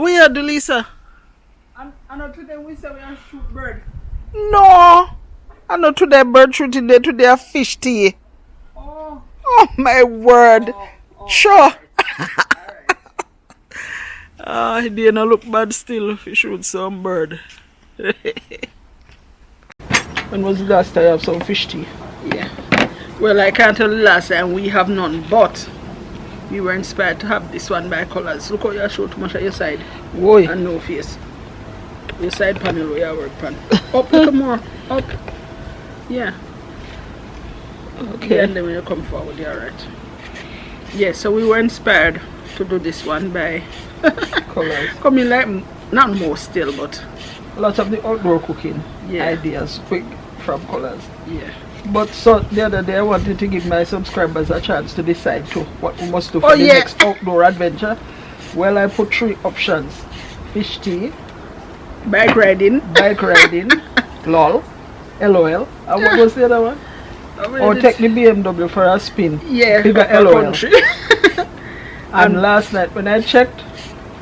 We are Joleisa. And not today we say we are shoot bird. No. I know today bird shooting day, today a fish tea. Oh. Oh my word. Sure. Alright. He didn't look bad still if he shoot some bird. When was the last time you have some fish tea? Yeah. Well, I can't tell the last time we have none, but we were inspired to have this one by Colors. Look how you show too much at your side. Whoa. And no face. Your side panel where you work pan. Up a little more. Up. Yeah. Okay. And then when you come forward, you're right. Yeah, so we were inspired to do this one by Colors. Coming like, not more still, but a lot of the outdoor cooking ideas quick from Colors. Yeah. But so the other day I wanted to give my subscribers a chance to decide to what we must do for the next outdoor adventure. Well, I put 3 options. Fish tea, bike riding, lol, LOL, and what was the other one? Or take the BMW for a spin. Yeah, bigger LOL. And last night when I checked,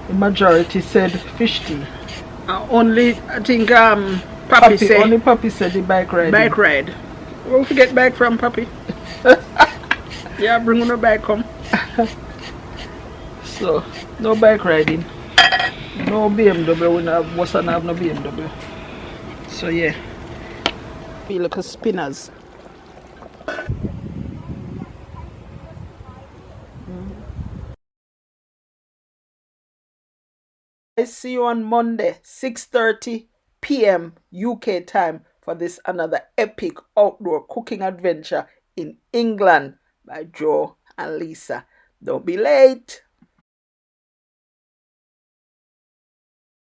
the majority said fish tea. Only, I think, Papi said. Only Papi said the bike ride. Bike ride. Won't forget bike from Papi. Yeah, bring on the bike come. So, no bike riding. No BMW. We must have no BMW. So, yeah. Feel like a spinners. I see you on Monday, 6:30 p.m. UK time for this another epic outdoor cooking adventure in England by Joe and Leisa. Don't be late.